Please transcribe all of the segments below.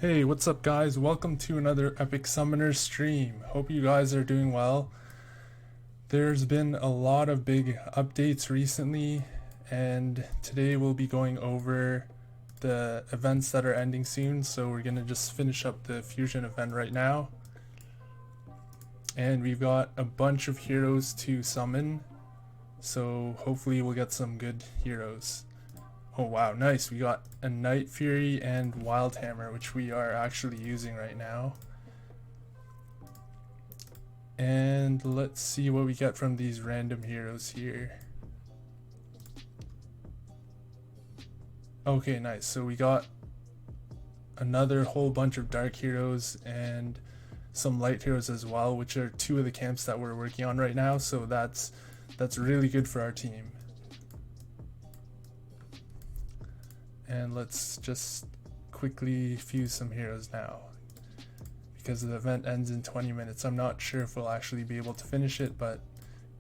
Hey, what's up guys? Welcome to another Epic Summoner stream. Hope you guys are doing well. There's been a lot of big updates recently, and today we'll be going over the events that are ending soon. So we're gonna just finish up the fusion event right now. And we've got a bunch of heroes to summon, so hopefully we'll get some good heroes. Oh wow, nice. We got a Night Fury and Wild Hammer, which we are actually using right now. And let's see what we get from these random heroes here. Okay, nice. So we got another whole bunch of dark heroes and some light heroes as well, which are two of the camps that we're working on right now. So that's really good for our team. And let's just quickly fuse some heroes now, because the event ends in 20 minutes. I'm not sure if we'll actually be able to finish it, but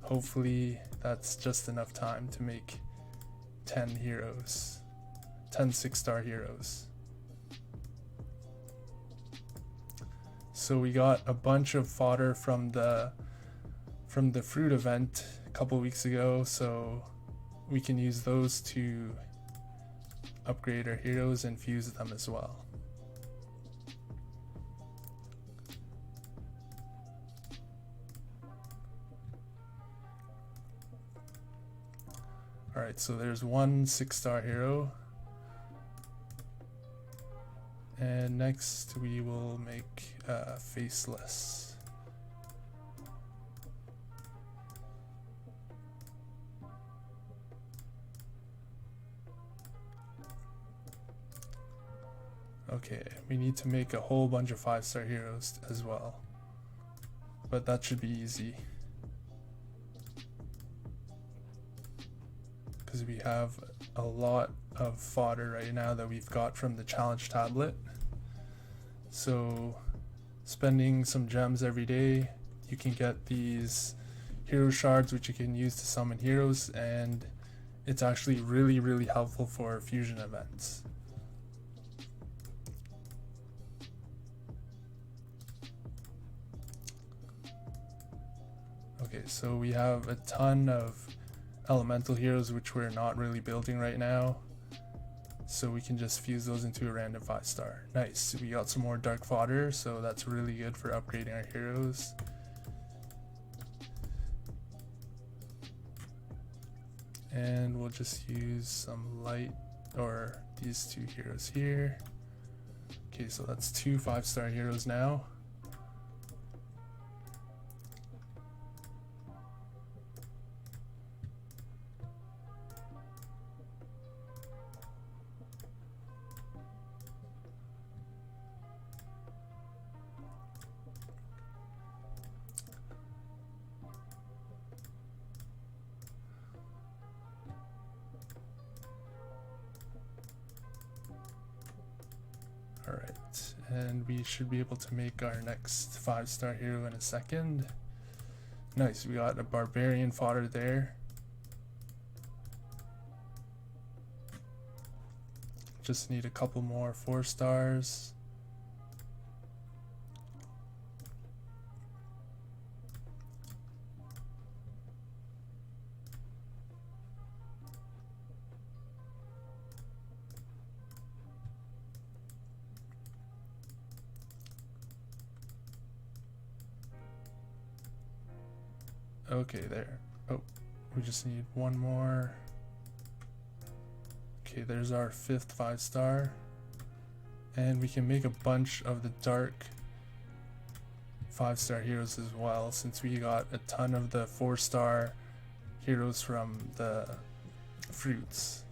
hopefully that's just enough time to make 10 heroes, 10 6-star heroes. So we got a bunch of fodder from the fruit event a couple weeks ago, so we can use those to upgrade our heroes and fuse them as well. Alright, so there's one 6-star hero. And next we will make Faceless. Okay, we need to make a whole bunch of 5-star heroes as well, but that should be easy because we have a lot of fodder right now that we've got from the challenge tablet. So spending some gems every day, you can get these hero shards which you can use to summon heroes, and it's actually really helpful for fusion events. Okay, so we have a ton of elemental heroes which we're not really building right now, so we can just fuse those into a random 5-star. Nice, we got some more dark fodder, so that's really good for upgrading our heroes. And we'll just use some light, or these two heroes here. Okay, so that's 2 5-star heroes now. Alright, and we should be able to make our next 5-star hero in a second. Nice, we got a barbarian fodder there. Just need a couple more 4-stars. Okay, there. Oh, we just need one more. Okay, there's our 5th 5-star. And we can make a bunch of the dark 5-star heroes as well, since we got a ton of the 4-star heroes from the fruits.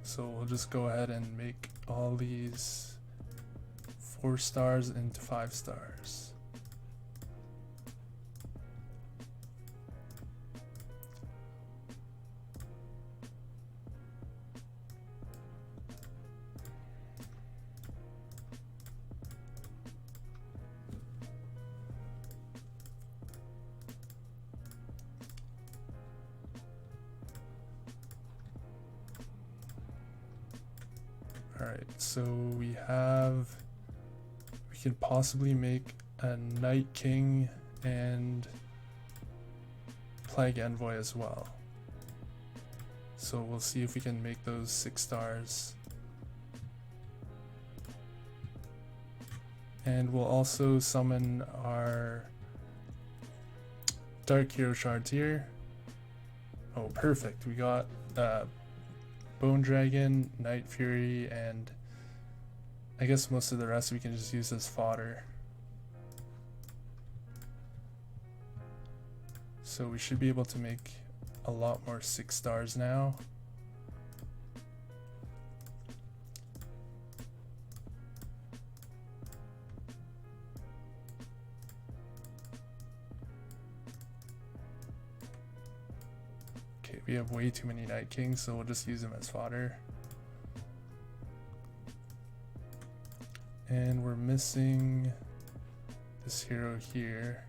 So we'll just go ahead and make all these 4 stars into 5 stars. Alright, so we can possibly make a Night King and Plague Envoy as well. So we'll see if we can make those 6 stars. And we'll also summon our Dark Hero Shards here. Oh, perfect. We got Bone Dragon, Night Fury, and I guess most of the rest we can just use as fodder. So we should be able to make a lot more 6 stars now. Okay, we have way too many Night Kings, so we'll just use them as fodder. And we're missing this hero here,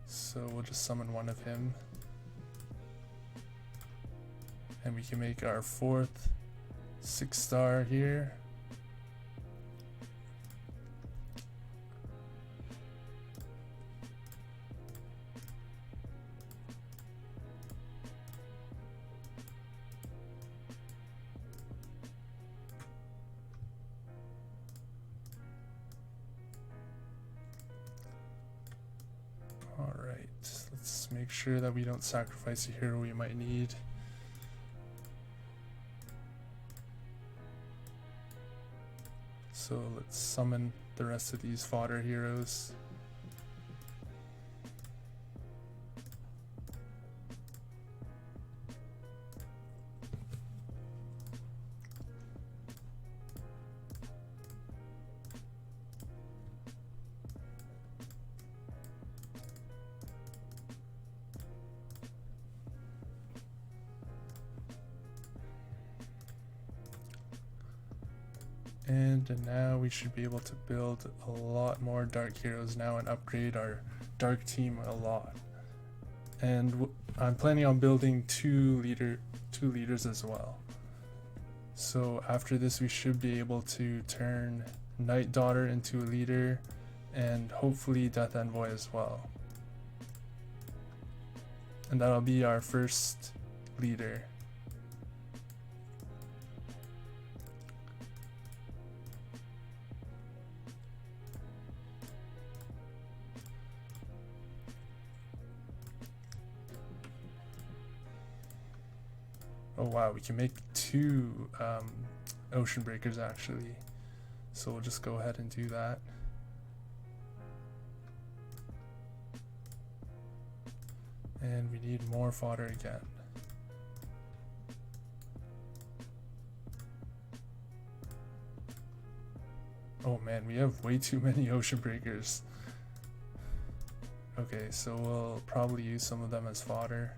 so we'll just summon one of him. And we can make our 4th 6-star here. Alright, let's make sure that we don't sacrifice a hero we might need. So let's summon the rest of these fodder heroes. And now we should be able to build a lot more dark heroes now and upgrade our dark team a lot. And I'm planning on building two leaders as well. So after this we should be able to turn Night Daughter into a leader and hopefully Death Envoy as well. And that'll be our first leader. Oh wow, we can make 2 Ocean Breakers actually. So we'll just go ahead and do that. And we need more fodder again. Oh man, we have way too many Ocean Breakers. Okay, so we'll probably use some of them as fodder.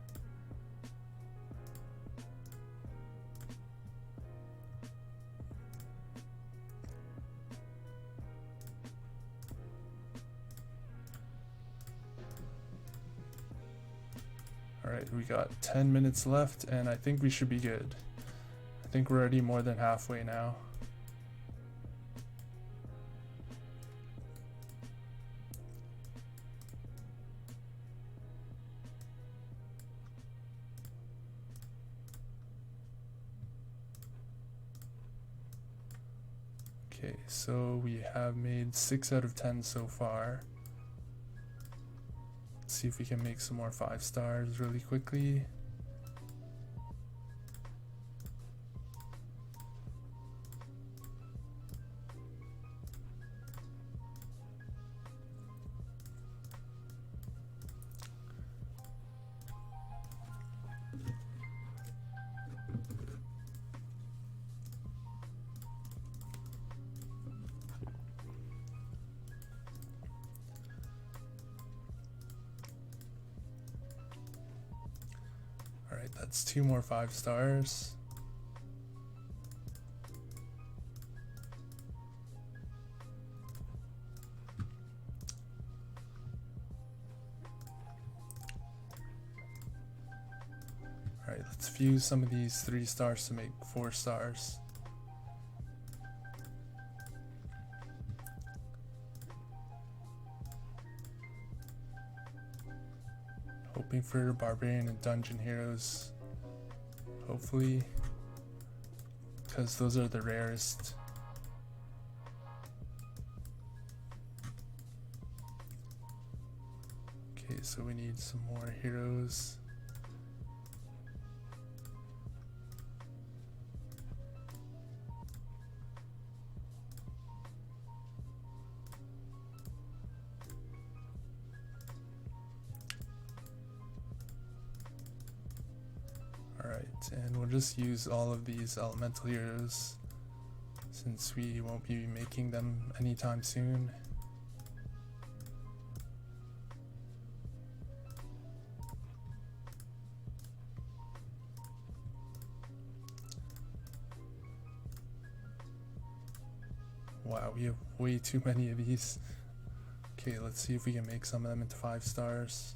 Alright, we got 10 minutes left and I think we should be good. I think we're already more than halfway now. Okay, so we have made 6 out of 10 so far. Let's see if we can make some more 5 stars really quickly. Alright, that's 2 more 5 stars. Alright, let's fuse some of these 3 stars to make 4 stars. hoping for Barbarian and Dungeon heroes, hopefully, because those are the rarest. Okay, so we need some more heroes. Alright, and we'll just use all of these elemental heroes since we won't be making them anytime soon. Wow, we have way too many of these. Okay, let's see if we can make some of them into 5 stars.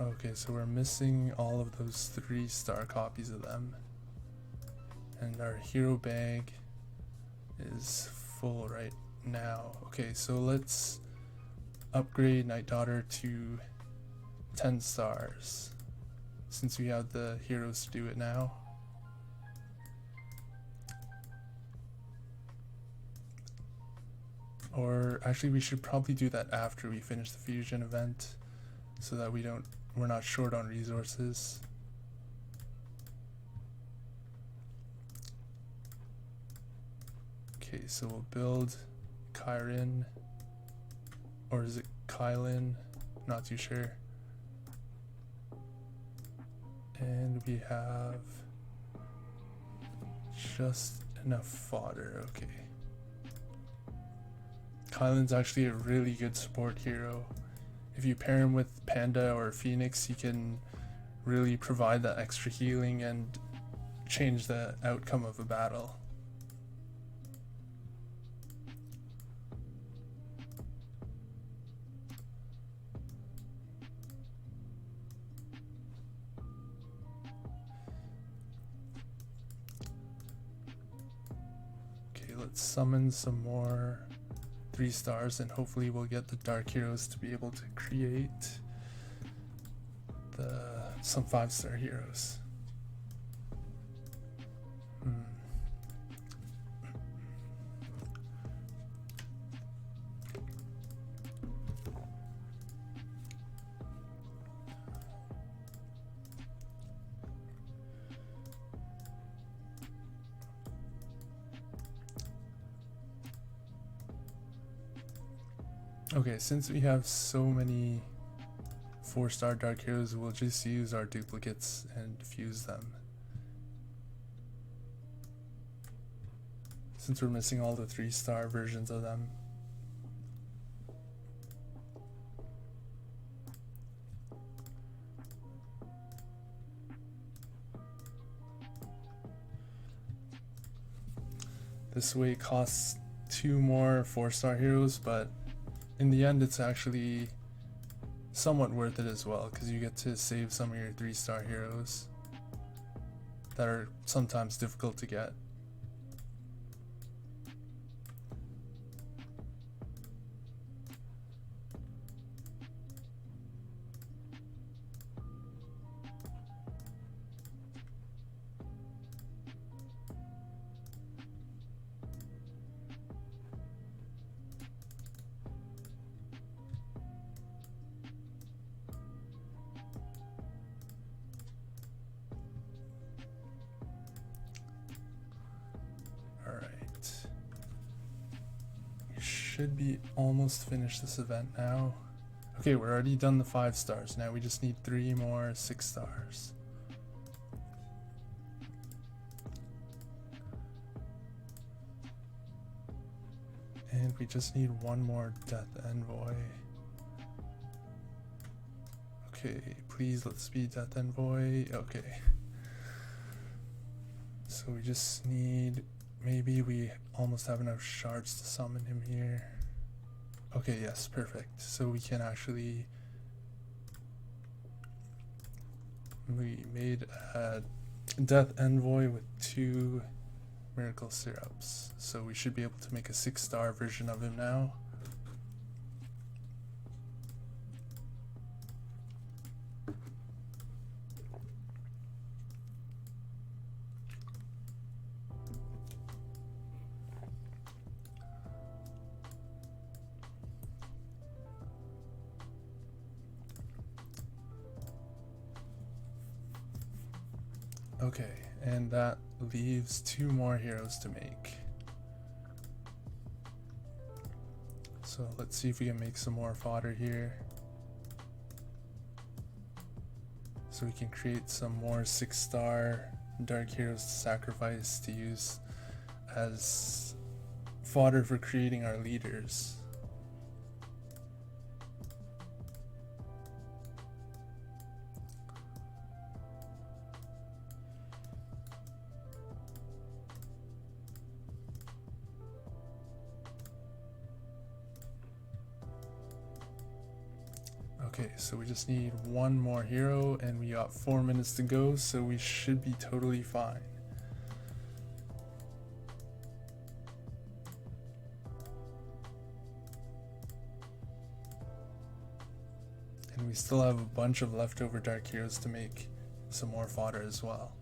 Okay, so we're missing all of those 3-star copies of them. And our hero bag is full right now. Okay, so let's upgrade Night Daughter to 10 stars since we have the heroes to do it now. Or actually we should probably do that after we finish the fusion event so that we're not short on resources. Okay, so we'll build Kyrin, or is it Kylin? Not too sure. And we have just enough fodder. Okay. Kylan's actually a really good support hero. If you pair him with Panda or Phoenix, he can really provide that extra healing and change the outcome of a battle. Okay, let's summon some more 3 stars and hopefully we'll get the dark heroes to be able to create some 5-star heroes. Okay, since we have so many 4-star dark heroes, we'll just use our duplicates and fuse them. Since we're missing all the 3-star versions of them. This way it costs 2 more 4-star heroes, but in the end it's actually somewhat worth it as well, because you get to save some of your 3-star heroes that are sometimes difficult to get. Should be almost finished this event now. Okay, we're already done the 5 stars. Now we just need 3 more 6 stars. And we just need 1 more Death Envoy. Okay, please let's be Death Envoy. Okay. So we just need, maybe we almost have enough shards to summon him here. Okay, yes, perfect. So we can actually, we made a Death Envoy with 2 Miracle Syrups. So we should be able to make a 6-star version of him now. Okay, and that leaves 2 more heroes to make. So let's see if we can make some more fodder here. So we can create some more 6-star dark heroes to sacrifice to use as fodder for creating our leaders. Okay, so we just need 1 more hero and we got 4 minutes to go, so we should be totally fine. And we still have a bunch of leftover dark heroes to make some more fodder as well.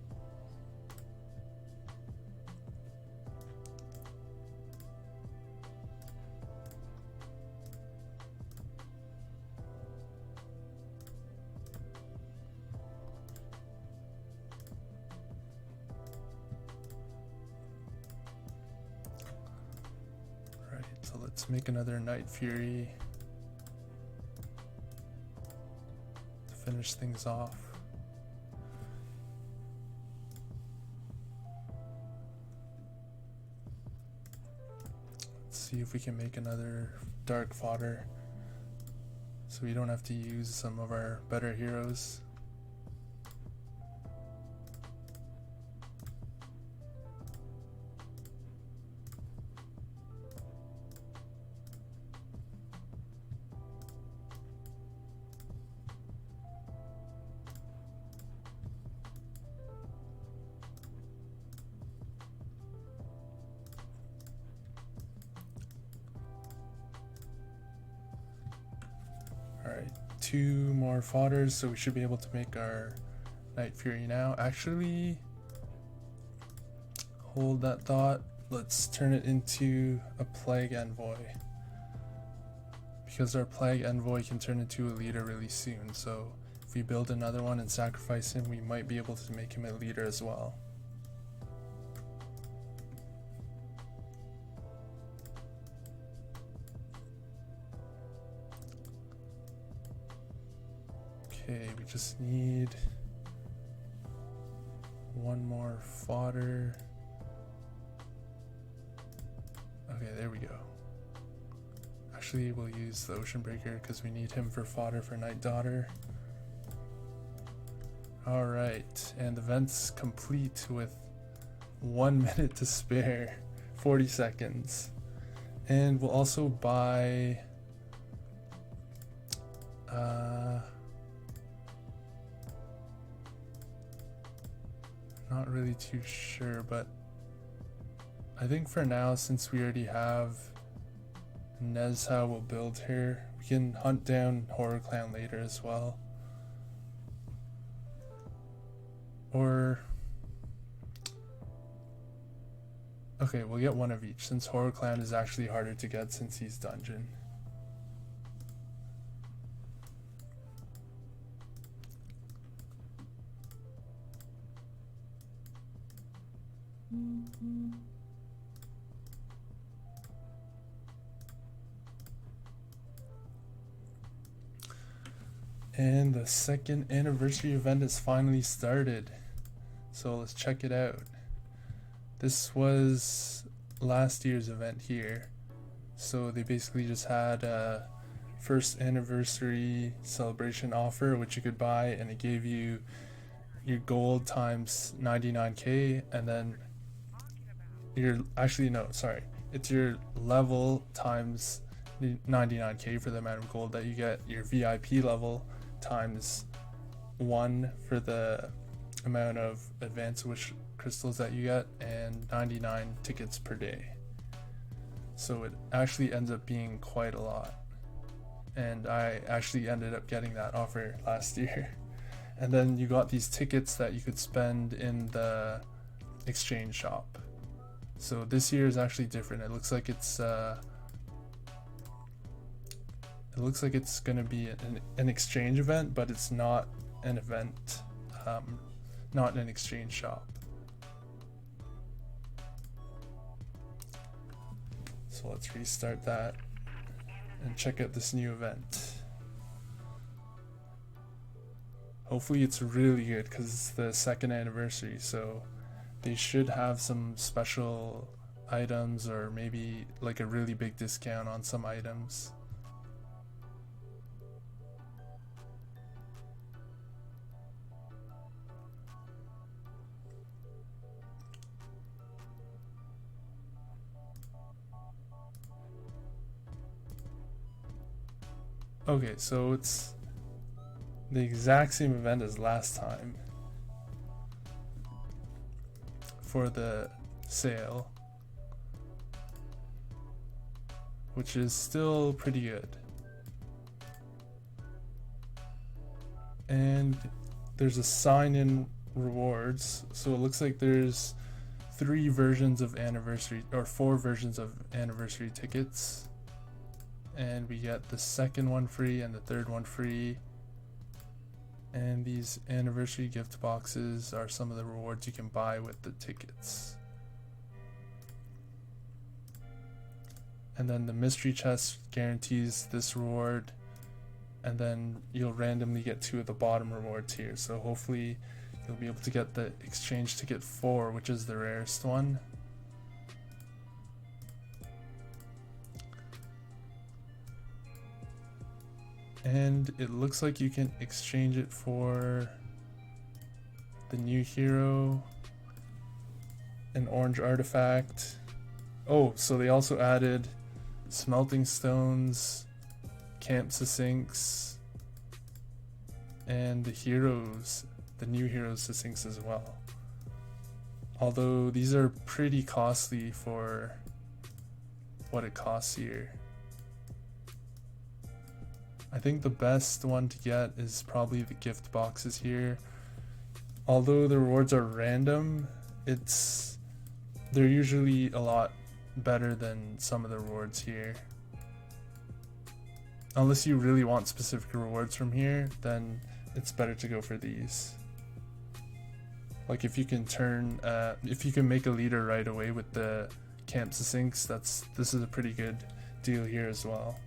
Right, so let's make another Night Fury to finish things off. Let's see if we can make another dark fodder so we don't have to use some of our better heroes. Alright, 2 more fodders, so we should be able to make our Night Fury now. Actually, hold that thought. Let's turn it into a Plague Envoy, because our Plague Envoy can turn into a leader really soon. So if we build another one and sacrifice him, we might be able to make him a leader as well. Okay, we just need 1 more fodder. Okay, there we go. Actually, we'll use the Ocean Breaker because we need him for fodder for Night Daughter. Alright, and the event's complete with 1 minute to spare, 40 seconds. And we'll also buy not really too sure, but I think for now, since we already have Nezha, we'll build her. We can hunt down Horror Clan later as well. Or okay, we'll get 1 of each, since Horror Clan is actually harder to get since he's dungeon. And the 2nd anniversary event has finally started. So let's check it out. This was last year's event here. So they basically just had a 1st anniversary celebration offer, which you could buy, and it gave you your gold times 99k, and then it's your level times 99k for the amount of gold that you get, your VIP level times 1 for the amount of advanced wish crystals that you get, and 99 tickets per day. So it actually ends up being quite a lot, and I actually ended up getting that offer last year. And then you got these tickets that you could spend in the exchange shop. So this year is actually different. It looks like it's gonna be an exchange event, but it's not an event not an exchange shop. So let's restart that and check out this new event. Hopefully it's really good because it's the 2nd anniversary, so they should have some special items or maybe like a really big discount on some items. Okay, so it's the exact same event as last time for the sale, which is still pretty good. And there's a sign-in rewards, so it looks like there's 3 versions of anniversary, or 4 versions of anniversary tickets, and we get the 2nd one free and the 3rd one free. And these anniversary gift boxes are some of the rewards you can buy with the tickets. And then the mystery chest guarantees this reward, and then you'll randomly get 2 of the bottom rewards here. So hopefully you'll be able to get the exchange ticket 4, which is the rarest one. And it looks like you can exchange it for the new hero, an orange artifact. Oh, so they also added smelting stones, camp succincts, and the heroes, the new heroes succincts as well. Although these are pretty costly for what it costs here. I think the best one to get is probably the gift boxes here. Although the rewards are random, they're usually a lot better than some of the rewards here. Unless you really want specific rewards from here, then it's better to go for these. Like if you can if you can make a leader right away with the camp succincts, this is a pretty good deal here as well.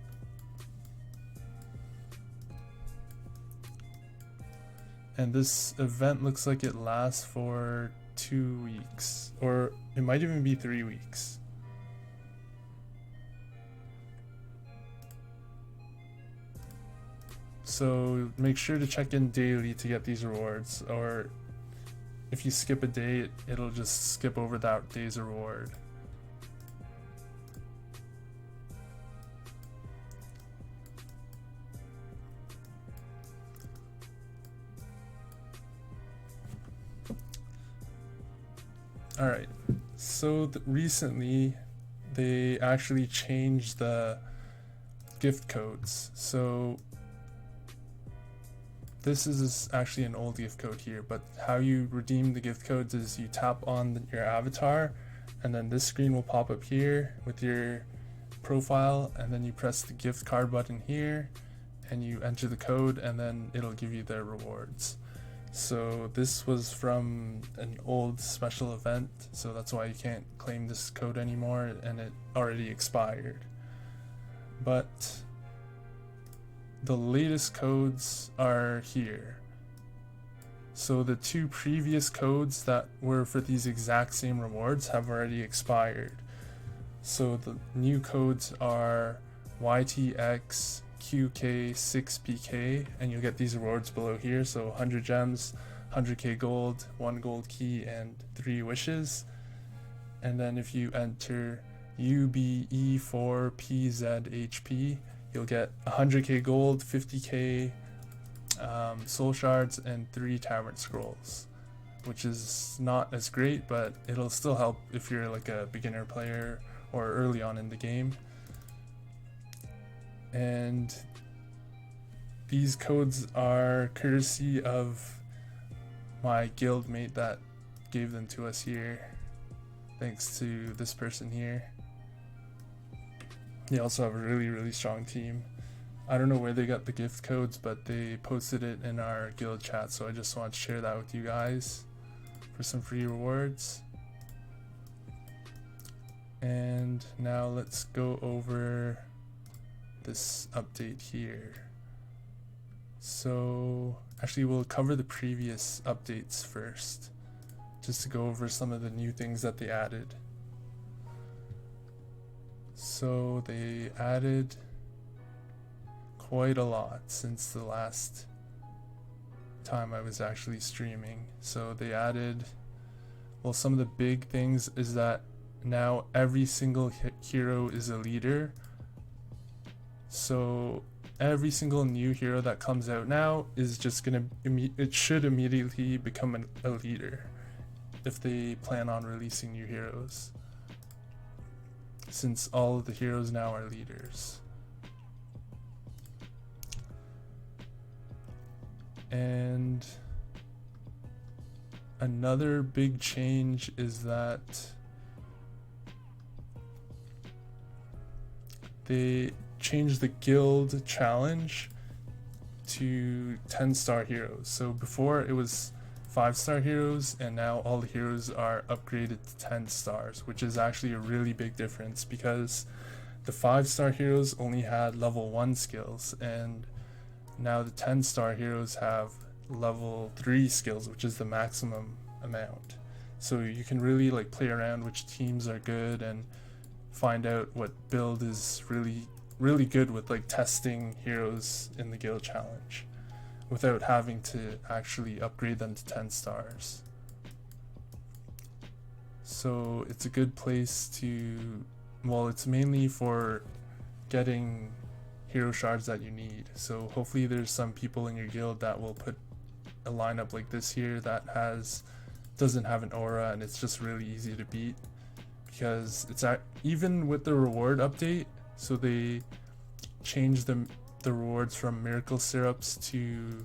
And this event looks like it lasts for 2 weeks, or it might even be 3 weeks. So make sure to check in daily to get these rewards, or if you skip a day, it'll just skip over that day's reward. Alright, so recently they actually changed the gift codes. So this is actually an old gift code here, but how you redeem the gift codes is you tap on your avatar, and then this screen will pop up here with your profile, and then you press the gift card button here and you enter the code, and then it'll give you the rewards. So this was from an old special event, so that's why you can't claim this code anymore, and it already expired. But the latest codes are here. So the 2 previous codes that were for these exact same rewards have already expired. So the new codes are YTX QK6PK, and you'll get these rewards below here. So 100 gems, 100k gold, 1 gold key, and 3 wishes. And then if you enter UBE4PZHP, you'll get 100k gold, 50k soul shards, and 3 tavern scrolls, which is not as great, but it'll still help if you're like a beginner player or early on in the game. And these codes are courtesy of my guild mate that gave them to us here, thanks to this person here. They also have a really strong team. I don't know where they got the gift codes, but they posted it in our guild chat, so I just want to share that with you guys. for some free rewards. And now let's go over this update here. So actually we'll cover the previous updates first, just to go over some of the new things that they added. So they added quite a lot since the last time I was actually streaming. So they added, well, some of the big things is that now every single hero is a leader. So every single new hero that comes out now is just gonna it should immediately become a leader if they plan on releasing new heroes, since all of the heroes now are leaders. And another big change is that they changed the guild challenge to 10-star heroes. So before it was 5-star heroes, and now all the heroes are upgraded to 10 stars, which is actually a really big difference, because the 5-star heroes only had level 1 skills, and now the 10-star heroes have level 3 skills, which is the maximum amount. So you can really like play around which teams are good and find out what build is really good with like testing heroes in the guild challenge without having to actually upgrade them to 10 stars. So it's a good place to, well, it's mainly for getting hero shards that you need. So hopefully there's some people in your guild that will put a lineup like this here that doesn't have an aura, and it's just really easy to beat, because it's even with the reward update. So they changed the rewards from miracle syrups to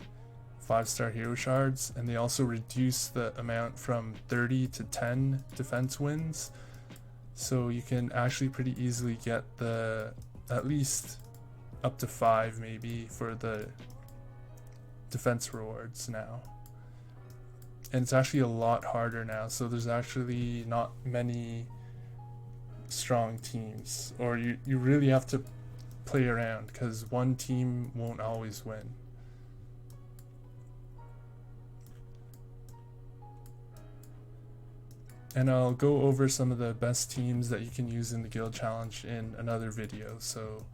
5-star hero shards, and they also reduced the amount from 30 to 10 defense wins. So you can actually pretty easily get at least up to 5 maybe for the defense rewards now. And it's actually a lot harder now, so there's actually not many strong teams, or you really have to play around, because one team won't always win. And I'll go over some of the best teams that you can use in the guild challenge in another video, so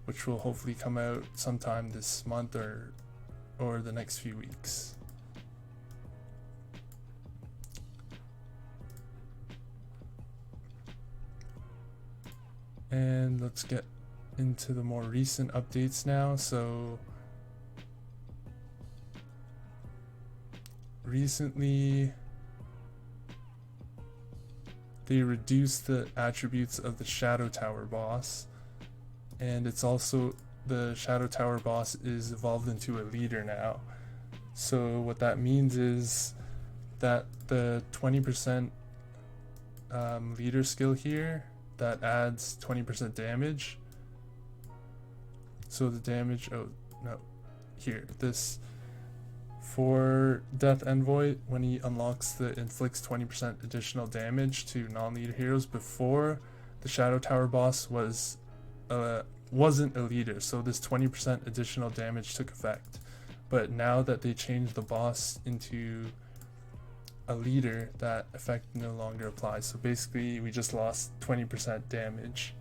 which will hopefully come out sometime this month or the next few weeks. And let's get into the more recent updates now. So recently they reduced the attributes of the Shadow Tower boss, and it's also, the Shadow Tower boss is evolved into a leader now. So what that means is that the 20% leader skill here that adds 20% damage. So the damage, oh no, here, this for Death Envoy, when he unlocks the inflicts 20% additional damage to non-leader heroes. Before, the Shadow Tower boss wasn't a leader, so this 20% additional damage took effect. But now that they changed the boss into a leader, that effect no longer applies. So basically we just lost 20% damage.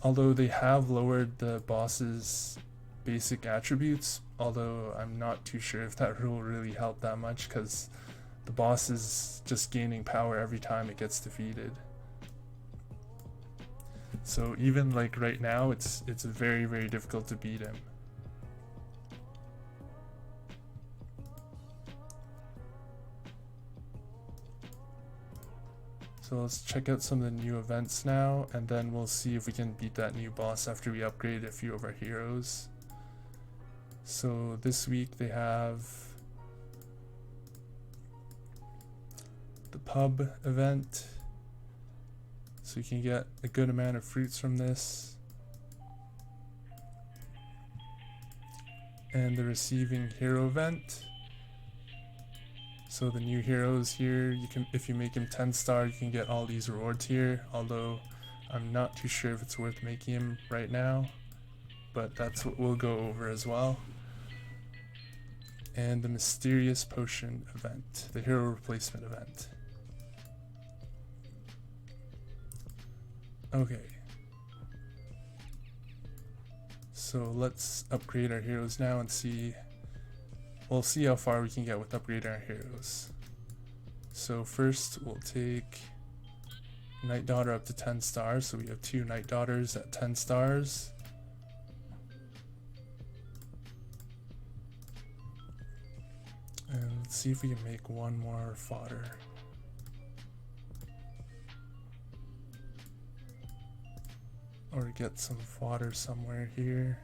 Although they have lowered the boss's basic attributes, although I'm not too sure if that will really help that much, because the boss is just gaining power every time it gets defeated. So even like right now, it's very, very difficult to beat him. So let's check out some of the new events now, and then we'll see if we can beat that new boss after we upgrade a few of our heroes. So this week they have the pub event. So you can get a good amount of fruits from this. And the receiving hero event. So the new heroes here, you can, if you make him 10 star, you can get all these rewards here, although I'm not too sure if it's worth making him right now, but that's what we'll go over as well. And the mysterious potion event, the hero replacement event. Okay. So let's upgrade our heroes now and see, we'll see how far we can get with upgrading our heroes. So first we'll take Night Daughter up to 10 stars, so we have 2 Night Daughters at 10 stars. And let's see if we can make one more fodder. Or get some fodder somewhere here.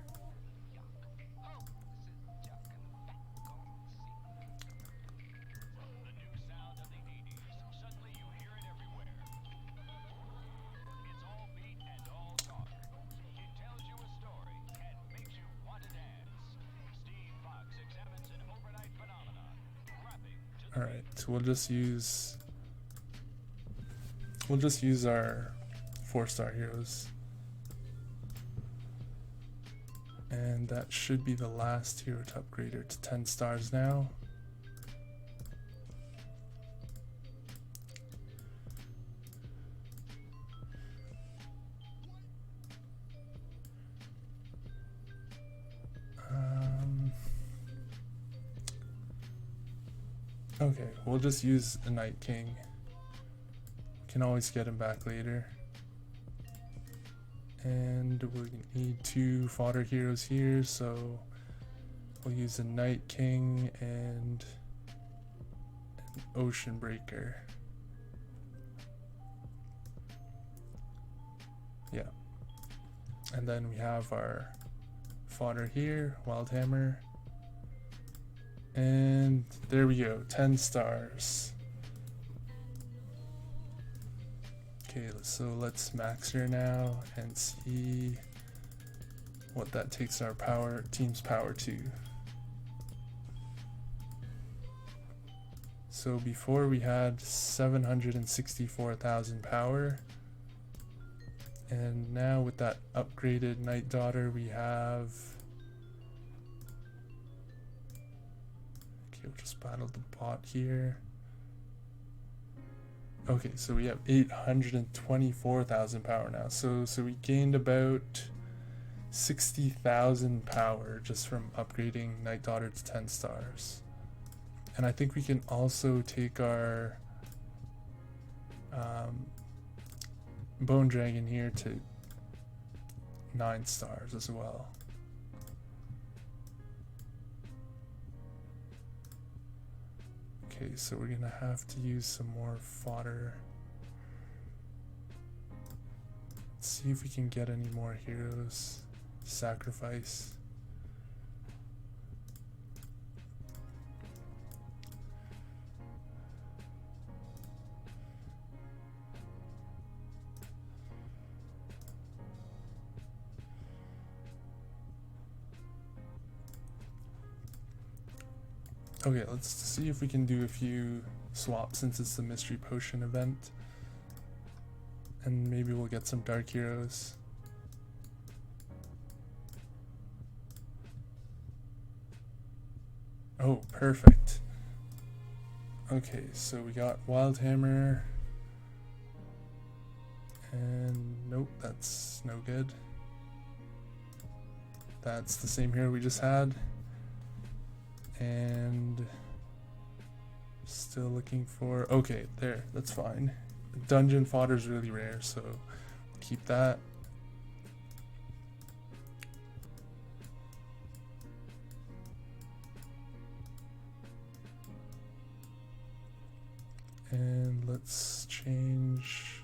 Alright, so we'll just use our 4-star heroes. And that should be the last hero to upgrade her to 10 stars now. Okay, we'll just use a Night King. Can always get him back later. And we need 2 fodder heroes here, so we'll use a Night King and an Ocean Breaker. Yeah. And then we have our fodder here, Wild Hammer. And there we go, 10 stars. Okay, so let's max her now and see what that takes our team's power to. So before we had 764,000 power, and now with that upgraded Night Daughter we have, okay, we'll just battle the bot here. Okay, so we have 824,000 power now. So we gained about 60,000 power just from upgrading Night Daughter to 10 stars. And I think we can also take our Bone Dragon here to 9 stars as well. Okay, so we're gonna have to use some more fodder. Let's see if we can get any more heroes. Sacrifice. Okay, let's see if we can do a few swaps since it's the mystery potion event. And maybe we'll get some dark heroes. Oh, perfect. Okay, so we got Wild Hammer. And nope, that's no good. That's the same hero we just had. And still looking for, okay, there, that's fine. Dungeon fodder is really rare, so keep that. And let's change.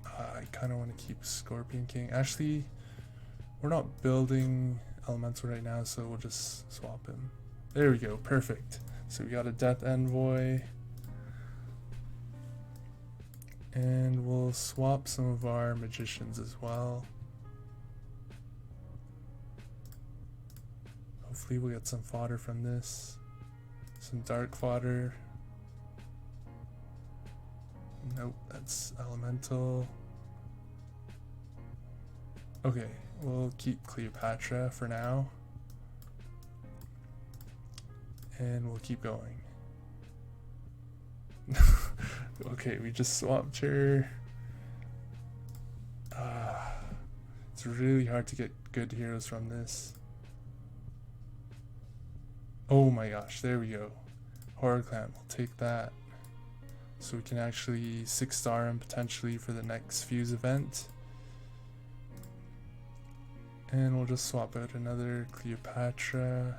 I kind of want to keep Scorpion King. Actually, we're not building Elemental right now, so we'll just swap him. There we go, perfect. So we got a Death Envoy. And we'll swap some of our Magicians as well. Hopefully we'll get some fodder from this. Some dark fodder. Nope, that's elemental. Okay, we'll keep Cleopatra for now. And we'll keep going. Okay, we just swapped her. It's really hard to get good heroes from this. Oh my gosh, there we go. Horror Clan, we'll take that. So we can actually 6-star him potentially for the next Fuse event. And we'll just swap out another Cleopatra.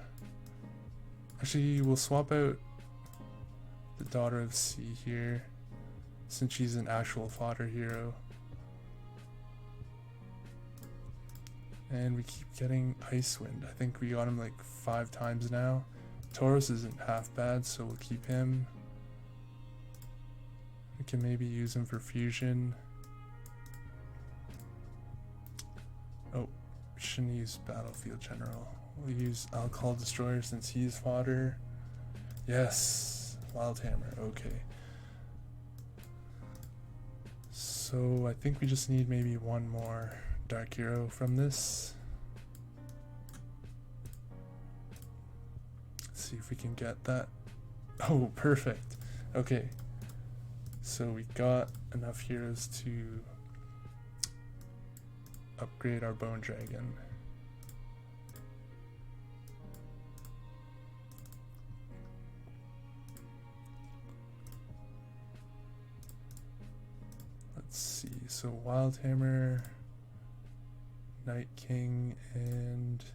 Actually, we'll swap out the Daughter of Sea here, since she's an actual fodder hero. And we keep getting Icewind. I think we got him like 5 times now. Taurus isn't half bad, so we'll keep him. We can maybe use him for fusion. Oh, we shouldn't use Battlefield General. We'll use Alcohol Destroyer since he's fodder. Yes, Wildhammer, okay. So I think we just need maybe one more Dark Hero from this. Let's see if we can get that. Oh, perfect. Okay. So we got enough heroes to upgrade our Bone Dragon. Let's see, so Wildhammer, Night King, and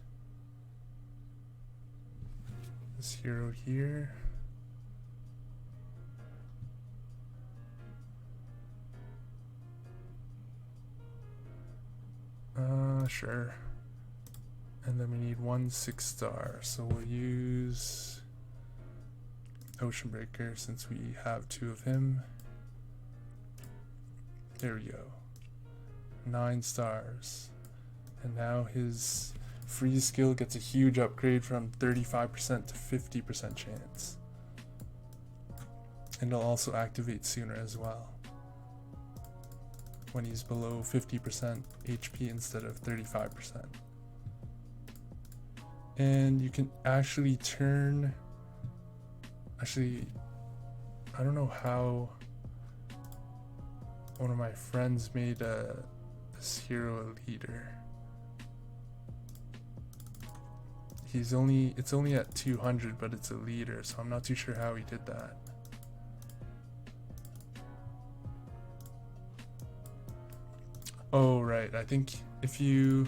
this hero here. Sure. And then we need 1 6-star, so we'll use Ocean Breaker since we have 2 of him. There we go. 9 stars. And now his freeze skill gets a huge upgrade from 35% to 50% chance. And it'll also activate sooner as well, when he's below 50% HP instead of 35%. And you can actually turn, I don't know how one of my friends made this hero a leader. It's only at 200, but it's a leader, so I'm not too sure how he did that. Oh, right. I think if you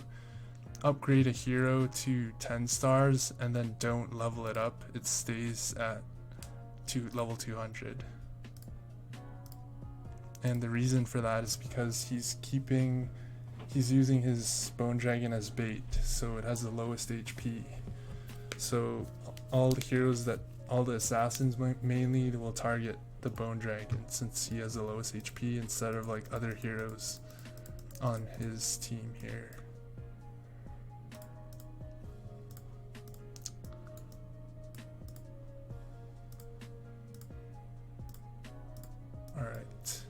upgrade a hero to 10 stars and then don't level it up, it stays at level 200. And the reason for that is because he's using his Bone Dragon as bait, so it has the lowest HP. So all the assassins mainly will target the Bone Dragon since he has the lowest HP instead of like other heroes on his team here. Alright.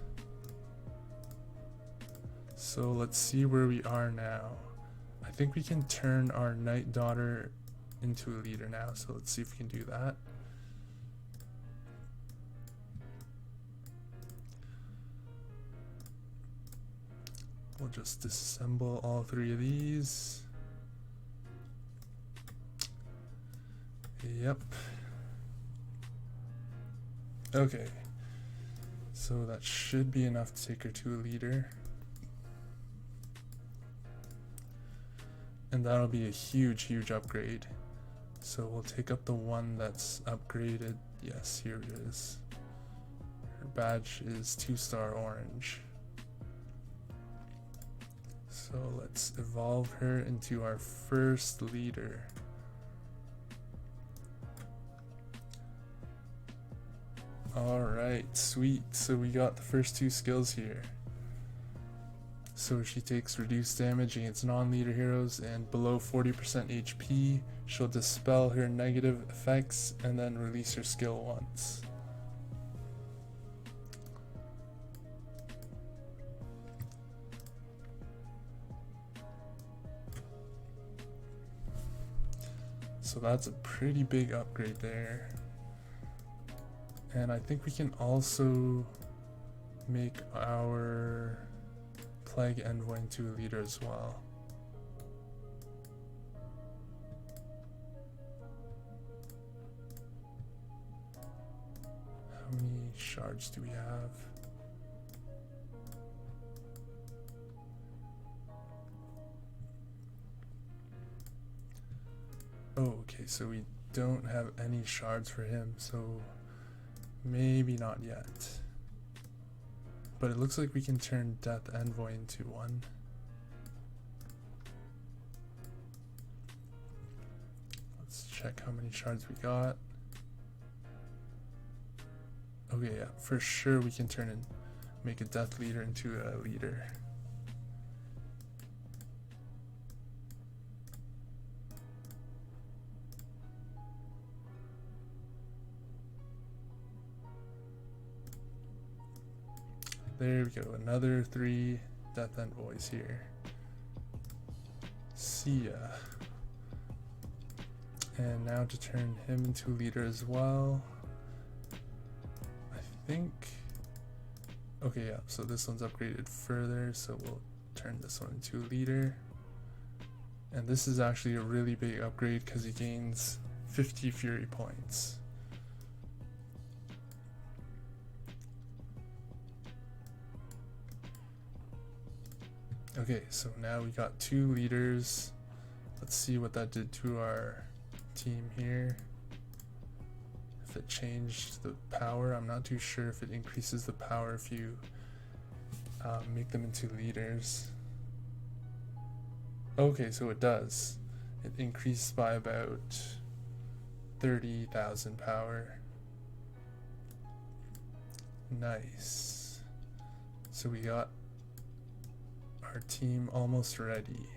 So let's see where we are now. I think we can turn our Night Daughter into a leader now, so let's see if we can do that. We'll just disassemble all 3 of these. Yep. Okay. So that should be enough to take her to a leader. And that'll be a huge, huge upgrade. So we'll take up the one that's upgraded. Yes, here it is. Her badge is 2-star orange. So let's evolve her into our first leader. Alright, sweet. So we got the first 2 skills here. So she takes reduced damage against non-leader heroes, and below 40% HP, she'll dispel her negative effects and then release her skill once. So that's a pretty big upgrade there. And I think we can also make our Plague Envoy into a leader as well. How many shards do we have? Oh, okay, so we don't have any shards for him, so maybe not yet. But it looks like we can turn Death Envoy into one. Let's check how many shards we got. Okay, yeah, for sure we can make a Death Leader into a leader. There we go, another 3 Death Envoys here. See ya. And now to turn him into leader as well. I think... Okay, yeah, so this one's upgraded further, so we'll turn this one into leader. And this is actually a really big upgrade because he gains 50 Fury points. Okay, so now we got 2 leaders. Let's see what that did to our team here. If it changed the power, I'm not too sure if it increases the power if you make them into leaders. Okay, so it does. It increased by about 30,000 power. Nice. So we got our team almost ready.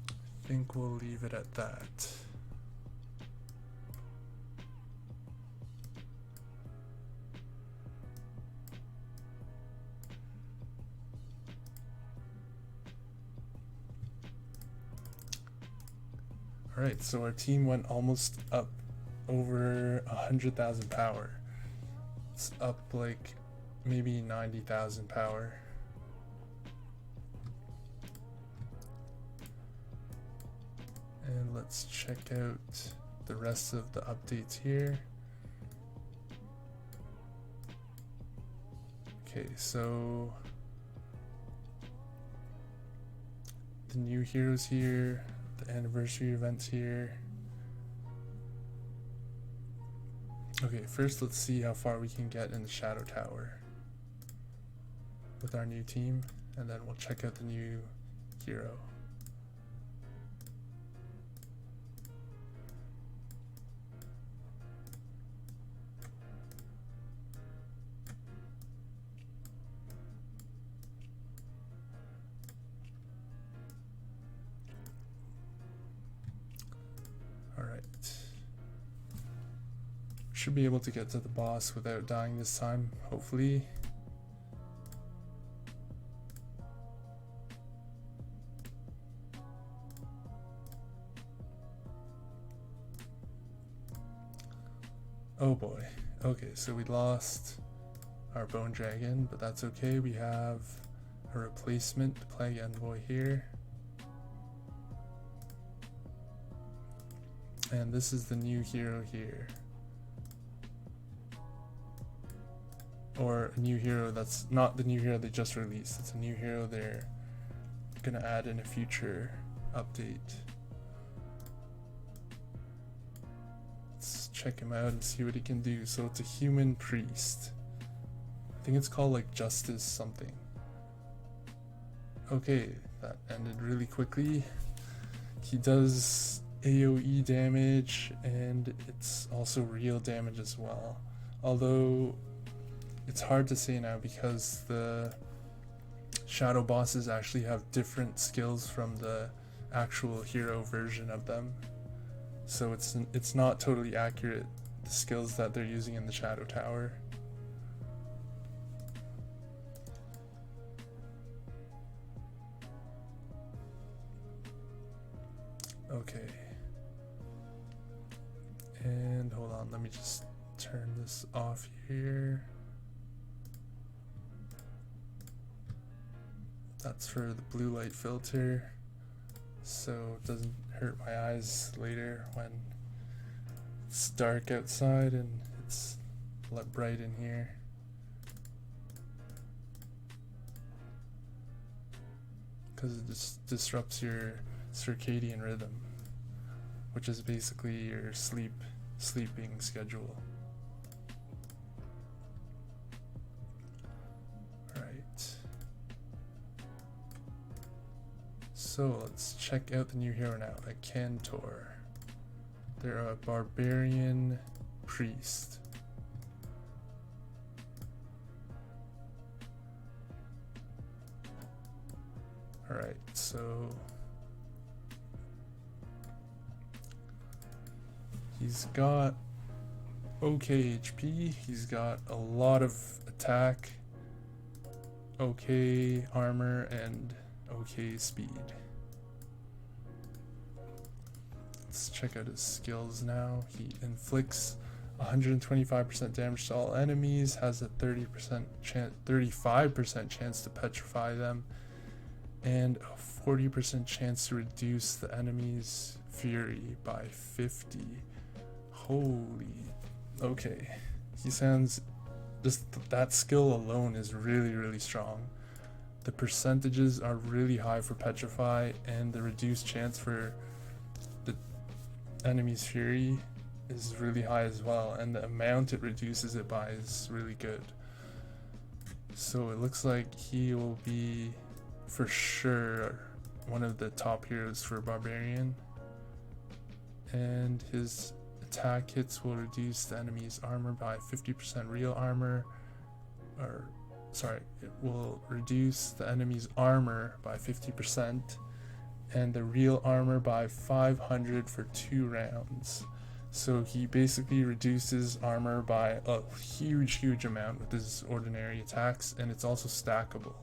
I think we'll leave it at that. Alright, so our team went almost up over 100,000 power. It's up like maybe 90,000 power. And let's check out the rest of the updates here. Okay, so the new heroes here, the anniversary events here. Okay, first let's see how far we can get in the Shadow Tower with our new team, and then we'll check out the new hero. Alright. Should be able to get to the boss without dying this time, hopefully. Oh boy. Okay, so we lost our Bone Dragon, but that's okay. We have a replacement Plague Envoy here. And this is the new hero here. Or a new hero that's not the new hero they just released. It's a new hero they're gonna add in a future update. Let's check him out and see what he can do. So it's a human priest. I think it's called like Justice something. Okay, that ended really quickly. He does AoE damage and it's also real damage as well. Although it's hard to say now because the shadow bosses actually have different skills from the actual hero version of them. So it's not totally accurate, the skills that they're using in the Shadow Tower. Okay. And hold on, let me just turn this off here. That's for the blue light filter, so it doesn't hurt my eyes later when it's dark outside and it's bright in here. Because it just disrupts your circadian rhythm, which is basically your sleeping schedule. Right. So let's check out the new hero now, Akantor. They're a barbarian priest. Alright, so he's got okay HP, he's got a lot of attack, okay armor, and okay speed. Let's check out his skills now. He inflicts 125% damage to all enemies, has a 35% chance to petrify them, and a 40% chance to reduce the enemy's fury by 50. Holy, okay. He sounds, just that skill alone is really strong. The percentages are really high for petrify, and the reduced chance for the enemy's fury is really high as well, and the amount it reduces it by is really good. So it looks like he will be for sure one of the top heroes for Barbarian, and his attack hits will reduce the enemy's armor by 50% real armor, or sorry, it will reduce the enemy's armor by 50% and the real armor by 500 for 2 rounds. So he basically reduces armor by a huge amount with his ordinary attacks, and it's also stackable.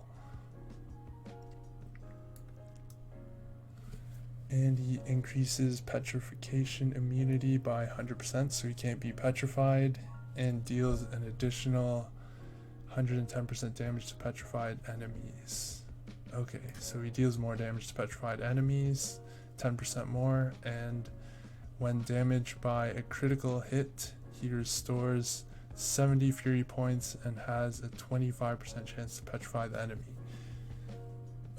And he increases petrification immunity by 100%, so he can't be petrified, and deals an additional 110% damage to petrified enemies. Okay, so he deals more damage to petrified enemies, 10% more, and when damaged by a critical hit, he restores 70 fury points and has a 25% chance to petrify the enemy.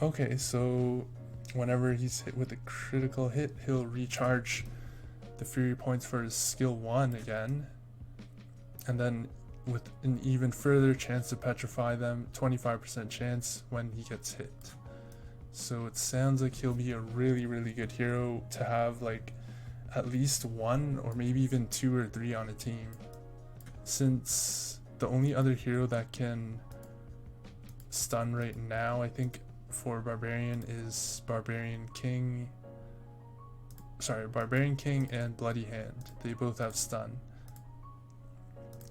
Okay, so whenever he's hit with a critical hit, he'll recharge the fury points for his skill 1 again, and then with an even further chance to petrify them, 25% chance when he gets hit. So it sounds like he'll be a really good hero to have, like at least 1 or maybe even 2 or 3 on a team, since the only other hero that can stun right now, I think, for Barbarian is Barbarian King and Bloody Hand. They both have stun,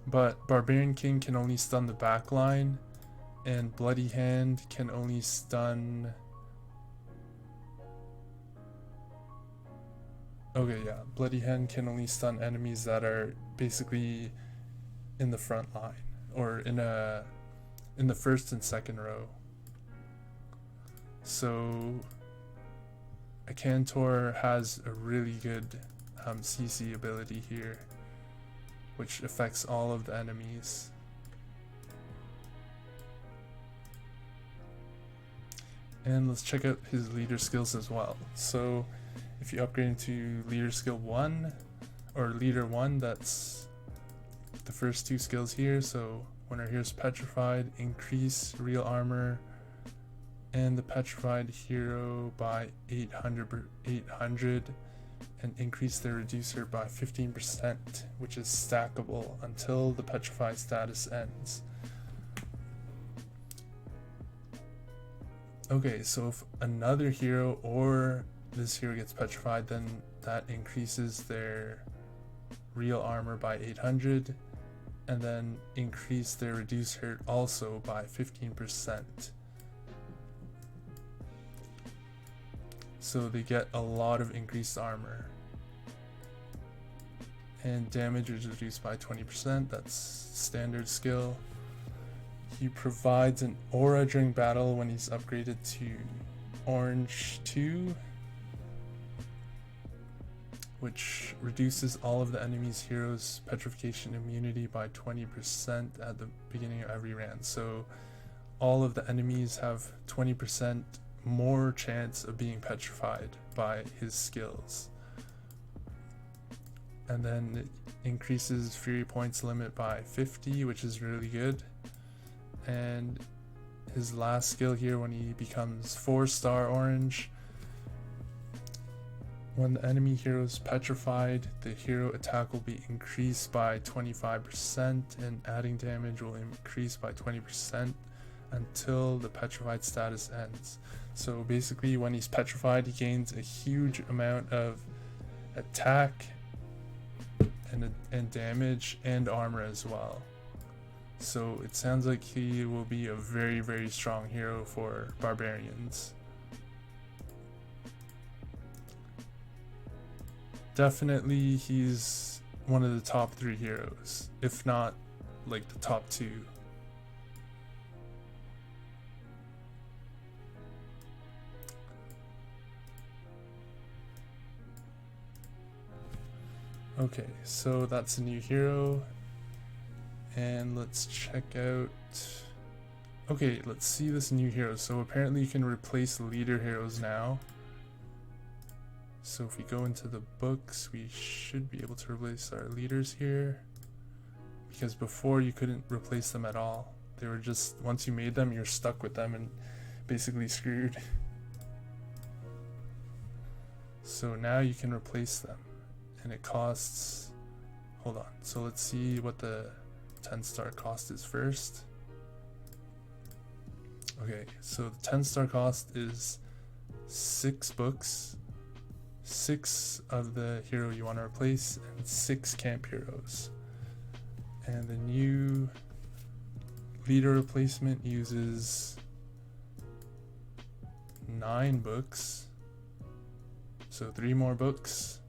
but Barbarian King can only stun the back line, and Bloody Hand can only stun, Bloody Hand can only stun enemies that are basically in the front line, or in the first and second row. So Akantor has a really good CC ability here, which affects all of the enemies. And let's check out his leader skills as well. So if you upgrade into leader skill 1 or leader 1, that's the first 2 skills here. So when our hero's petrified, increase real armor and the petrified hero by 800, and increase their reducer by 15%, which is stackable until the petrified status ends. Okay, so if another hero or this hero gets petrified, then that increases their real armor by 800, and then increase their reduce hurt also by 15%. So they get a lot of increased armor. And damage is reduced by 20%, that's standard skill. He provides an aura during battle when he's upgraded to orange 2, which reduces all of the enemy's heroes' petrification immunity by 20% at the beginning of every round. So all of the enemies have 20% more chance of being petrified by his skills. And then it increases Fury points limit by 50, which is really good. And his last skill here, when he becomes 4-star orange, when the enemy hero is petrified, the hero attack will be increased by 25%, and adding damage will increase by 20% until the petrified status ends. So basically, when he's petrified, he gains a huge amount of attack and damage and armor as well. So it sounds like he will be a very, very strong hero for barbarians. Definitely he's one of the top 3 heroes, if not like the top 2. Okay, so that's a new hero. And let's check out... Okay, let's see this new hero. So apparently you can replace leader heroes now. So if we go into the books, we should be able to replace our leaders here. Because before you couldn't replace them at all. They were just, once you made them, you're stuck with them and basically screwed. So now you can replace them. And it costs... Hold on, so let's see what the 10-star cost is first. Okay, so the 10-star cost is 6 books, 6 of the hero you want to replace, and 6 camp heroes. And the new leader replacement uses 9 books, so 3 more books.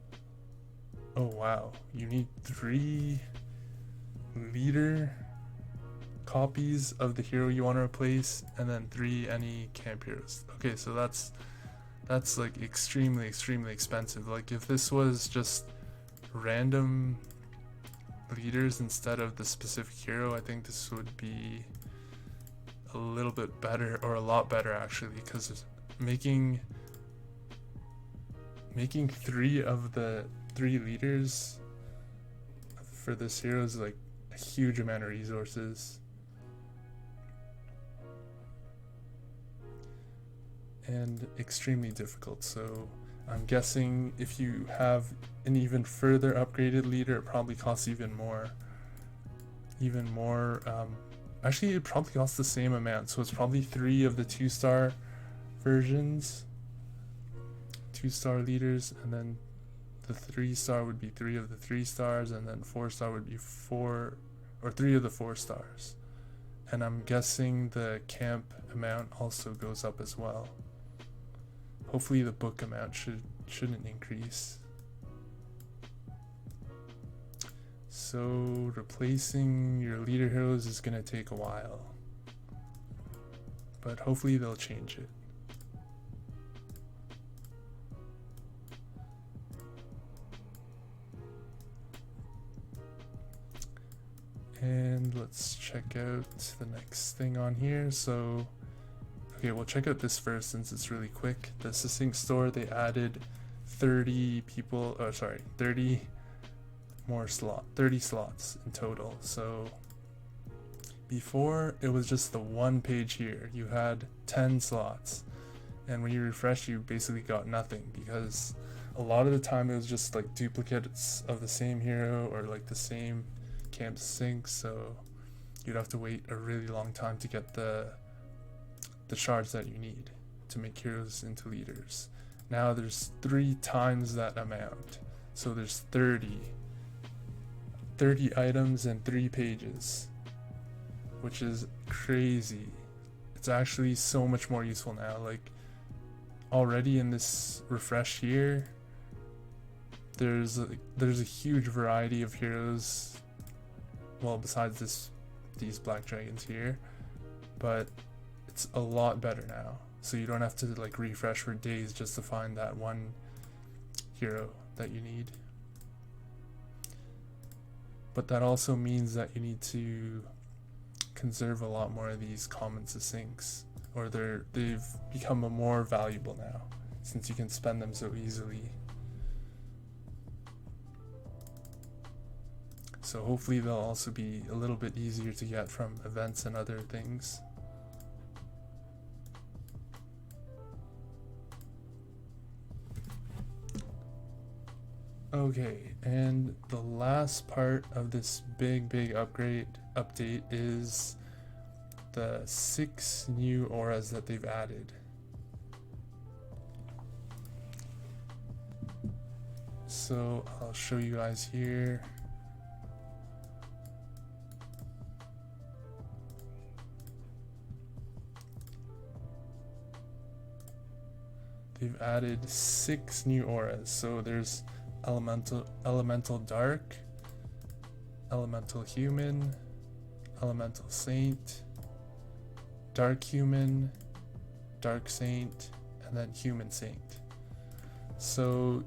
Oh wow, you need 3 leader copies of the hero you want to replace, and then 3 any camp heroes. Okay, so that's like extremely expensive. Like if this was just random leaders instead of the specific hero, I think this would be a little bit better, or a lot better actually, because making 3 of the 3 leaders for this hero is like a huge amount of resources. And extremely difficult. So I'm guessing if you have an even further upgraded leader, it probably costs even more. Actually, it probably costs the same amount. So it's probably 3 of the 2-star versions, 2-star leaders, and then the 3-star would be 3 of the 3 stars, and then 4-star would be 4 or 3 of the 4 stars. And I'm guessing the camp amount also goes up as well. Hopefully the book amount shouldn't increase. So replacing your leader heroes is gonna take a while, but hopefully they'll change it. And let's check out the next thing on here. So okay, we'll check out this first since it's really quick. The assisting store, they added 30 slots in total. So before it was just the one page here, you had 10 slots, and when you refresh, you basically got nothing, because a lot of the time it was just like duplicates of the same hero or like the same camp sync, so you'd have to wait a really long time to get the shards that you need to make heroes into leaders. Now there's 3 times that amount, so there's 30 items and 3 pages, which is crazy. It's actually so much more useful now. Like, already in this refresh here, there's a huge variety of heroes, well, besides these black dragons here, but it's a lot better now, so you don't have to like refresh for days just to find that one hero that you need. But that also means that you need to conserve a lot more of these common syncs, or they've become more valuable now since you can spend them so easily. So hopefully they'll also be a little bit easier to get from events and other things. Okay, and the last part of this big update is the 6 new auras that they've added. So I'll show you guys here. They've added 6 new auras. So there's Elemental Dark, Elemental Human, Elemental Saint, Dark Human, Dark Saint, and then Human Saint. So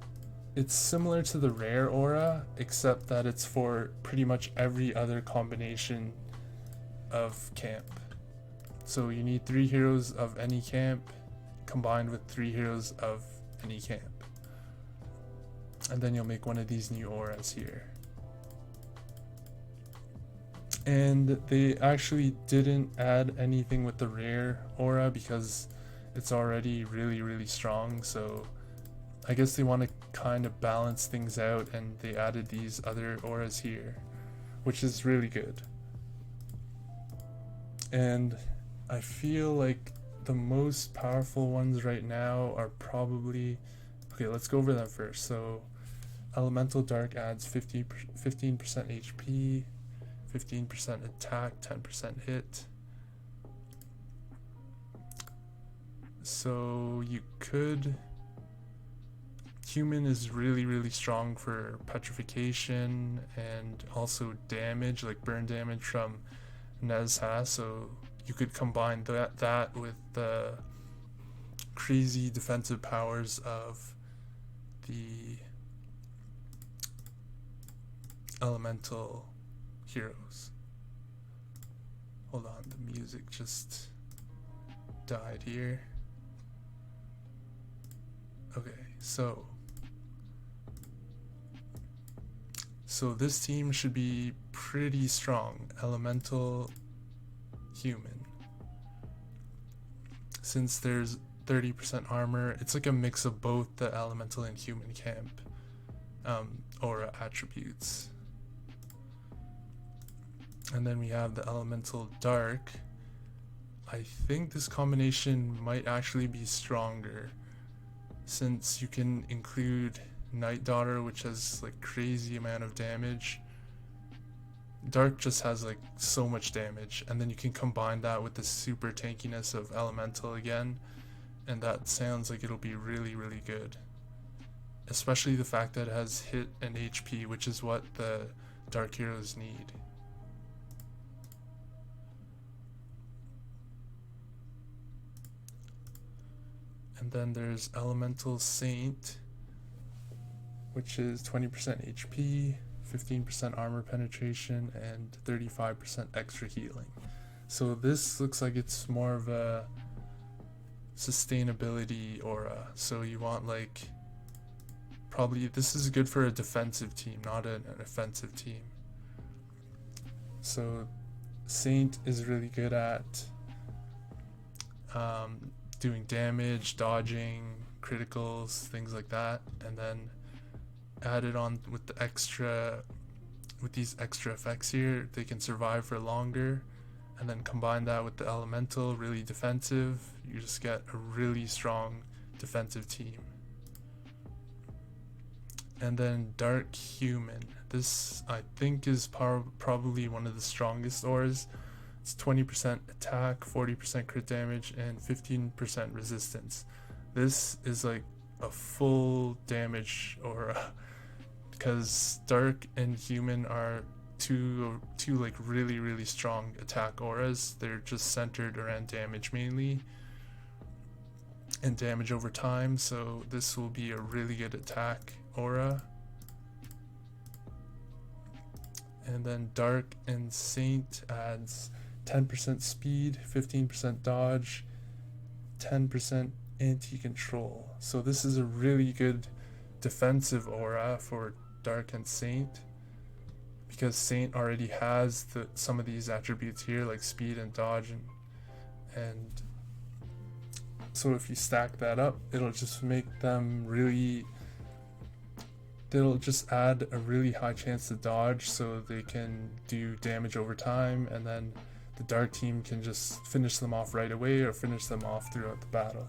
it's similar to the rare aura, except that it's for pretty much every other combination of camp. So you need 3 heroes of any camp combined with 3 heroes of any camp. And then you'll make one of these new auras here. And they actually didn't add anything with the rare aura because it's already really strong, so I guess they want to kind of balance things out, and they added these other auras here, which is really good. And I feel like the most powerful ones right now are probably, okay, let's go over them first. So Elemental Dark adds 15% HP, 15% attack, 10% hit. So you could... Human is really strong for petrification and also damage, like burn damage from Nezha, so you could combine that with the crazy defensive powers of the elemental heroes. Hold on, the music just died here. Okay, so this team should be pretty strong. Elemental Human. Since there's 30% armor, it's like a mix of both the elemental and human camp aura attributes. And then we have the Elemental Dark. I think this combination might actually be stronger, since you can include Night Daughter, which has like crazy amount of damage. Dark just has like so much damage, and then you can combine that with the super tankiness of Elemental again, and that sounds like it'll be really good. Especially the fact that it has hit and HP, which is what the Dark heroes need. And then there's Elemental Saint, which is 20% HP, 15% armor penetration, and 35% extra healing. So this looks like it's more of a sustainability aura. So you want like, probably this is good for a defensive team, not an offensive team. So Saint is really good at doing damage, dodging, criticals, things like that, and then add it on with these extra effects here. They can survive for longer, and then combine that with the elemental, really defensive. You just get a really strong defensive team. And then Dark Human. This I think is probably one of the strongest auras. It's 20% attack, 40% crit damage, and 15% resistance. This is like a full damage aura, because Dark and Human are two like really strong attack auras. They're just centered around damage mainly, and damage over time, so this will be a really good attack aura. And then Dark and Saint adds 10% speed, 15% dodge, 10% anti-control. So this is a really good defensive aura for Dark and Saint, because Saint already has some of these attributes here, like speed and dodge, and so if you stack that up, it'll just make them really, they'll just add a really high chance to dodge, so they can do damage over time, and then the Dark team can just finish them off right away or finish them off throughout the battle.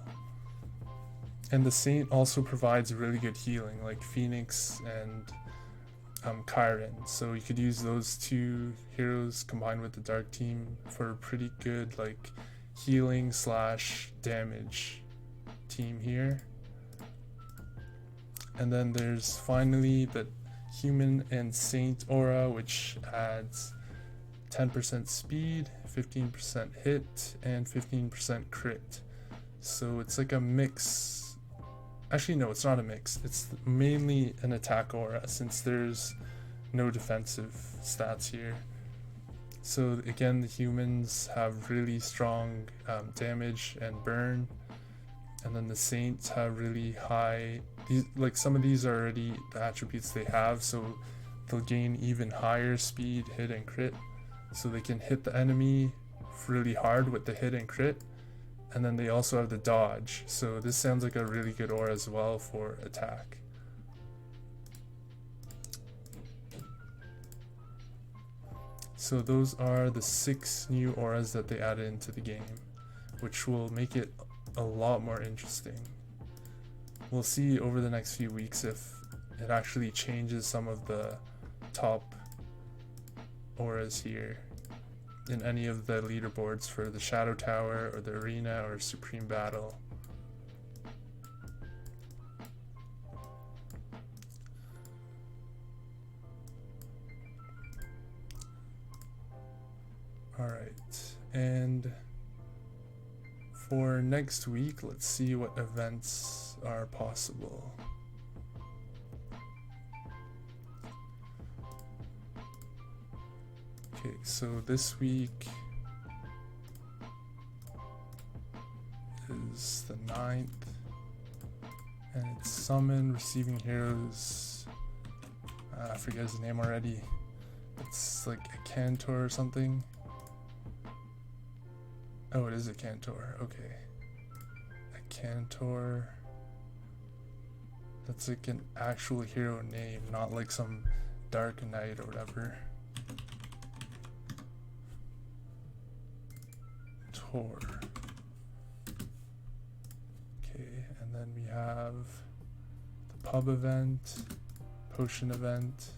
And the Saint also provides really good healing, like Phoenix and Chiron, so you could use those two heroes combined with the Dark team for a pretty good like healing / damage team here. And then there's finally the Human and Saint aura, which adds 10% speed, 15% hit, and 15% crit. So it's like a mix. Actually, no, it's not a mix. It's mainly an attack aura, since there's no defensive stats here. So again, the humans have really strong damage and burn, and then the Saints have really high, like some of these are already the attributes they have, so they'll gain even higher speed, hit, and crit. So they can hit the enemy really hard with the hit and crit, and then they also have the dodge. So this sounds like a really good aura as well for attack. So those are the 6 new auras that they added into the game, which will make it a lot more interesting. We'll see over the next few weeks if it actually changes some of the top auras here in any of the leaderboards for the Shadow Tower or the Arena or Supreme Battle. Alright, and for next week, let's see what events are possible. Okay, so this week is the 9th, and it's Summon Receiving Heroes. I forget his name already. It's like Akantor or something. Oh, it is Akantor. Okay. Akantor. That's like an actual hero name, not like some Dark Knight or whatever. Tor. Okay, and then we have the pub event, potion event.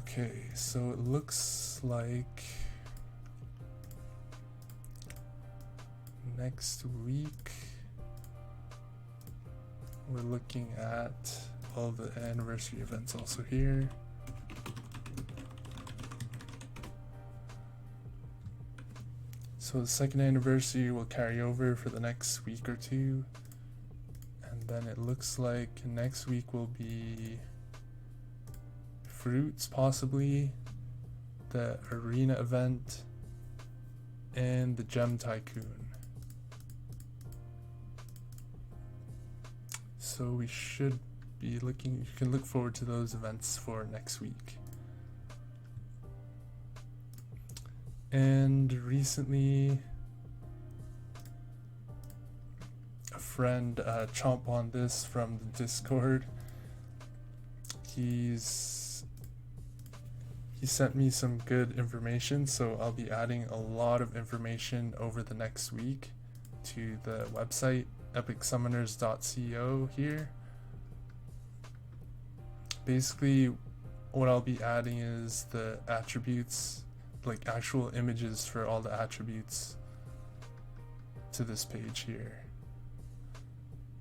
Okay, so it looks like next week we're looking at all the anniversary events also here. So the 2nd anniversary will carry over for the next week or two, and then it looks like next week will be fruits, possibly the arena event and the gem tycoon. So we should be looking, you can look forward to those events for next week. And recently a friend Chomp on this from the Discord. He sent me some good information, so I'll be adding a lot of information over the next week to the website epicsummoners.co here. Basically what I'll be adding is the attributes, like actual images for all the attributes to this page here.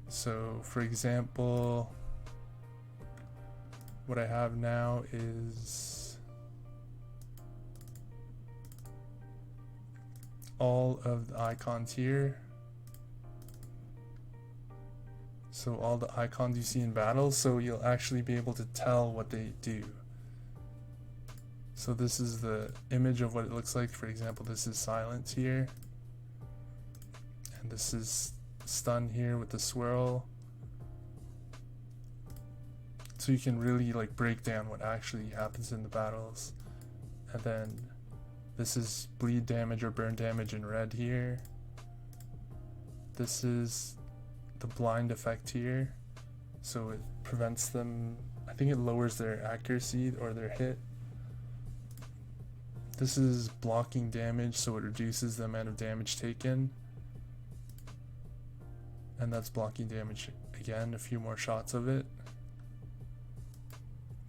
So for example, what I have now is all of the icons here. So all the icons you see in battle, so you'll actually be able to tell what they do. So this is the image of what it looks like. For example, this is silence here. And this is stun here with the swirl. So you can really like break down what actually happens in the battles. And then this is bleed damage or burn damage in red here. This is the blind effect here. So it prevents them, I think it lowers their accuracy or their hit. This is blocking damage, so it reduces the amount of damage taken. And that's blocking damage again, a few more shots of it.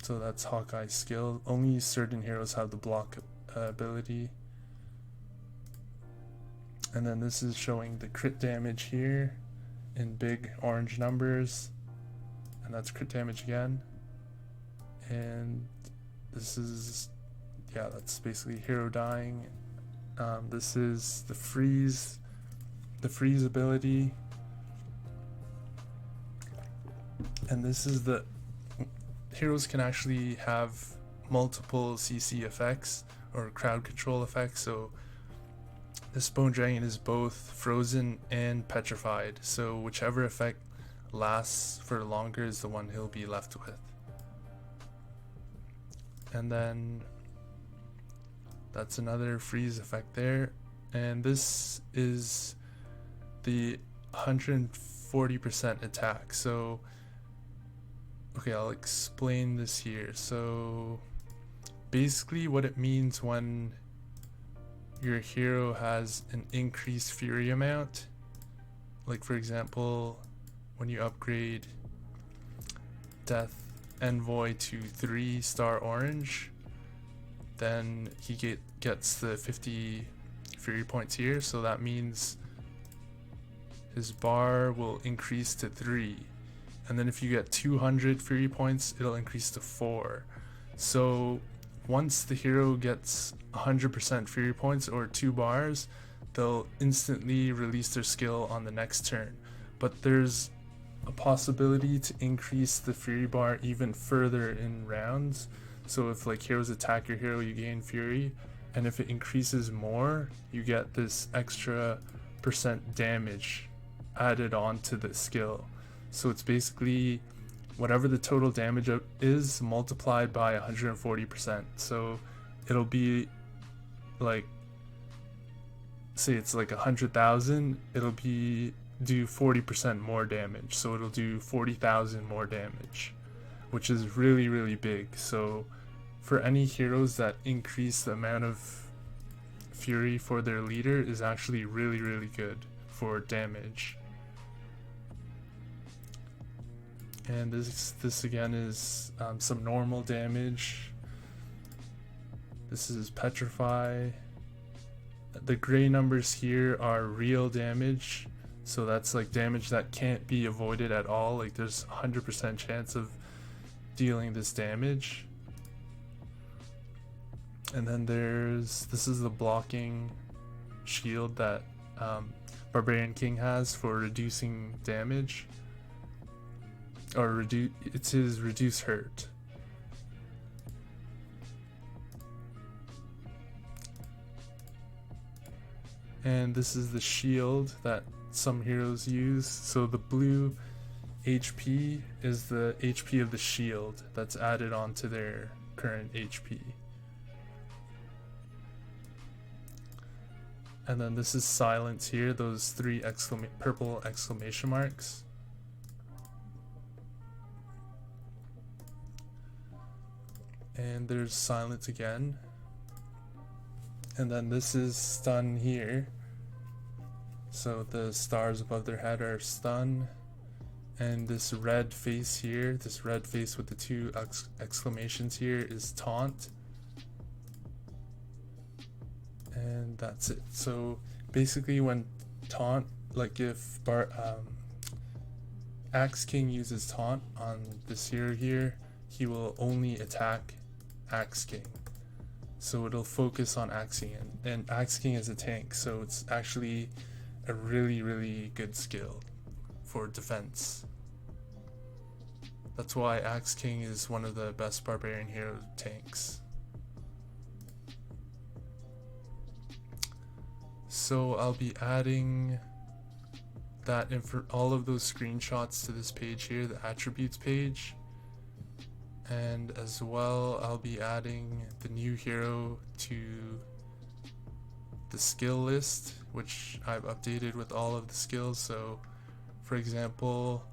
So that's Hawkeye's skill. Only certain heroes have the block ability. And then this is showing the crit damage here in big orange numbers. And that's crit damage again. And this is, yeah, that's basically hero dying. This is the freeze ability. And this is the heroes can actually have multiple CC effects or crowd control effects. So this Bone Dragon is both frozen and petrified. So whichever effect lasts for longer is the one he'll be left with. And then that's another freeze effect there. And this is the 140% attack. So okay, I'll explain this here. So basically what it means when your hero has an increased fury amount, like for example when you upgrade Death Envoy to 3-star orange, then he gets the 50 fury points here. So that means his bar will increase to 3. And then if you get 200 fury points, it'll increase to 4. So once the hero gets 100% fury points or 2 bars, they'll instantly release their skill on the next turn. But there's a possibility to increase the fury bar even further in rounds. So if like heroes attack your hero, you gain fury, and if it increases more, you get this extra % damage added on to the skill. So it's basically whatever the total damage is multiplied by 140%. So it'll be like, say it's like 100,000, it'll be do 40% more damage. So it'll do 40,000 more damage, which is really, really big. So for any heroes that increase the amount of fury for their leader is actually really, really good for damage. And this again is some normal damage. This is Petrify. The gray numbers here are real damage. So that's like damage that can't be avoided at all. Like there's 100% chance of dealing this damage. And then this is the blocking shield that Barbarian King has for reducing damage. Or it's his reduce hurt. And this is the shield that some heroes use. So the blue HP is the HP of the shield that's added onto their current HP. And then this is silence here, those three purple exclamation marks. And there's silence again. And then this is stun here. So the stars above their head are stun. And this red face here, this red face with the two exclamations here is taunt. And that's it. So basically when taunt, like if Axe King uses taunt on this hero here, he will only attack Axe King. So it'll focus on Axe King, and Axe King is a tank, so it's actually a really good skill for defense. That's why Axe King is one of the best barbarian hero tanks. So I'll be adding that all of those screenshots to this page here, the attributes page. And as well, I'll be adding the new hero to the skill list, which I've updated with all of the skills. So for example,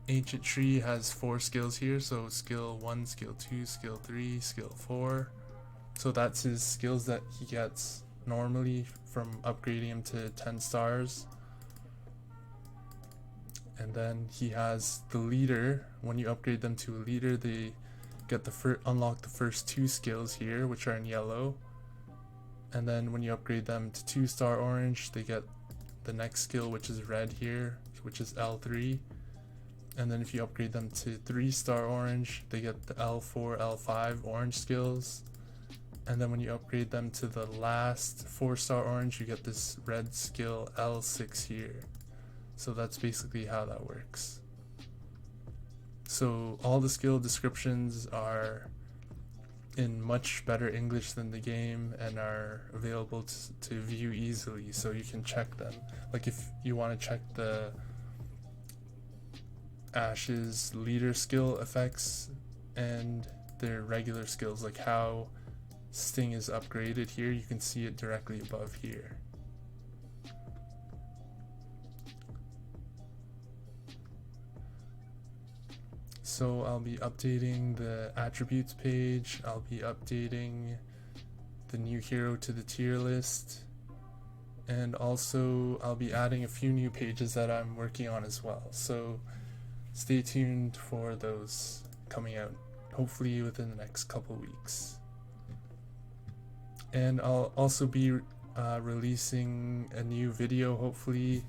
Ancient Tree has 4 skills here, so skill 1, skill 2, skill 3, skill 4. So that's his skills that he gets normally from upgrading him to 10 stars. And then he has the leader. When you upgrade them to a leader, they get unlock the first 2 skills here, which are in yellow. And then when you upgrade them to 2-star orange, they get the next skill, which is red here, which is L3. And then if you upgrade them to 3-star orange, they get the L4, L5 orange skills. And then when you upgrade them to the last 4-star orange, you get this red skill L6 here. So that's basically how that works. So all the skill descriptions are in much better English than the game and are available to view easily, so you can check them. Like if you want to check the Ash's leader skill effects and their regular skills, like how Sting is upgraded here, you can see it directly above here. So I'll be updating the attributes page, I'll be updating the new hero to the tier list, and also I'll be adding a few new pages that I'm working on as well. So stay tuned for those coming out, hopefully within the next couple weeks. And I'll also be releasing a new video, hopefully,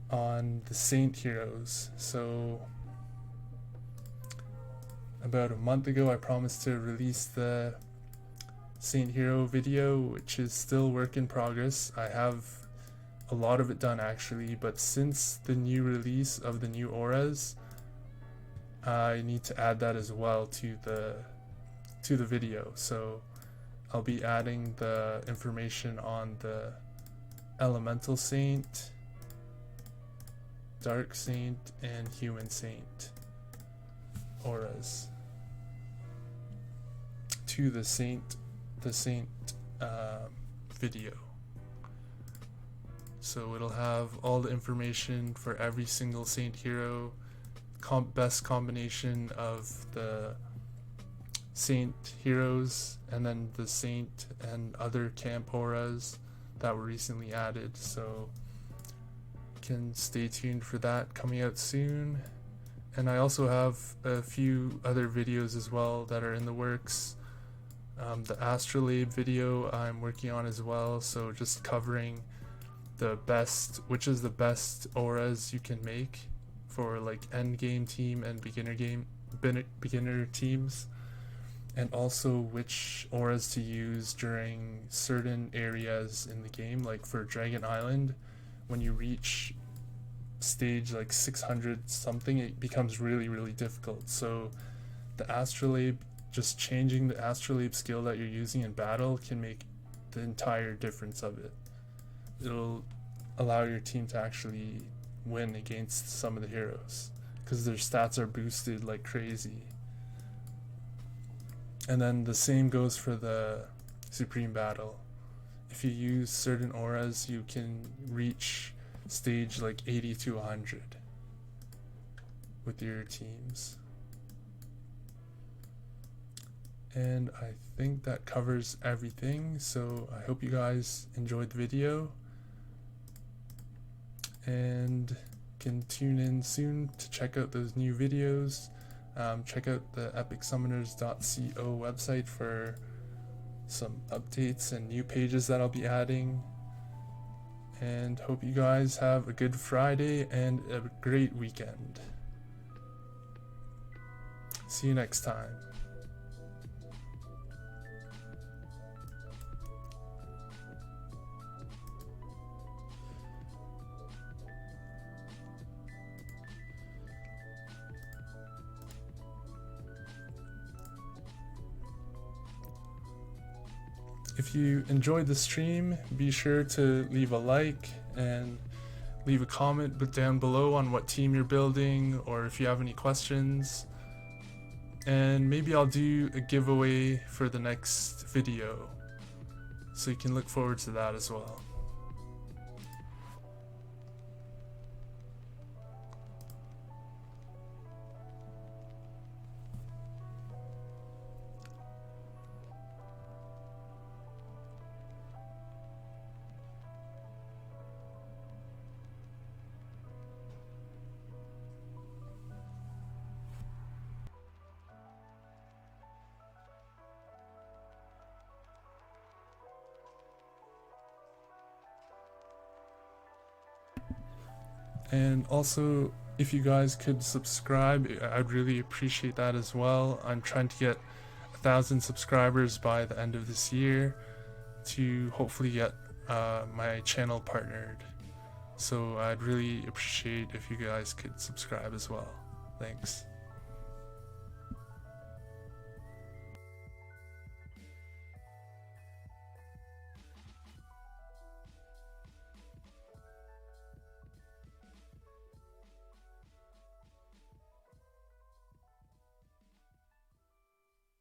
on the Saint heroes. So about a month ago, I promised to release the Saint hero video, which is still work in progress. I have a lot of it done actually, but since the new release of the new auras, I need to add that as well to the video. So I'll be adding the information on the Elemental Saint, Dark Saint, and Human Saint auras to the Saint video. So it'll have all the information for every single Saint hero, best combination of the Saint heroes, and then the Saint and other camp auras that were recently added. So you can stay tuned for that coming out soon. And I also have a few other videos as well that are in the works. The Astrolabe video I'm working on as well, so just covering which is the best auras you can make for like end game team and beginner teams, and also which auras to use during certain areas in the game. Like for Dragon Island, when you reach stage like 600 something, it becomes really difficult. So the Astrolabe, just changing the Astrolabe skill that you're using in battle can make the entire difference of it. It'll allow your team to actually win against some of the heroes because their stats are boosted like crazy. And then the same goes for the Supreme Battle. if you use certain auras, you can reach stage like 80 to 100 with your teams. And I think that covers everything, so I hope you guys enjoyed the video and can tune in soon to check out those new videos. Check out the epicsummoners.co website for some updates and new pages that I'll be adding, and hope you guys have a good Friday and a great weekend. See you next time. If you enjoyed the stream, be sure to leave a like and leave a comment down below on what team you're building, or if you have any questions. And maybe I'll do a giveaway for the next video, so you can look forward to that as well. And also, if you guys could subscribe, I'd really appreciate that as well. I'm trying to get 1,000 subscribers by the end of this year to hopefully get my channel partnered. So I'd really appreciate if you guys could subscribe as well. Thanks.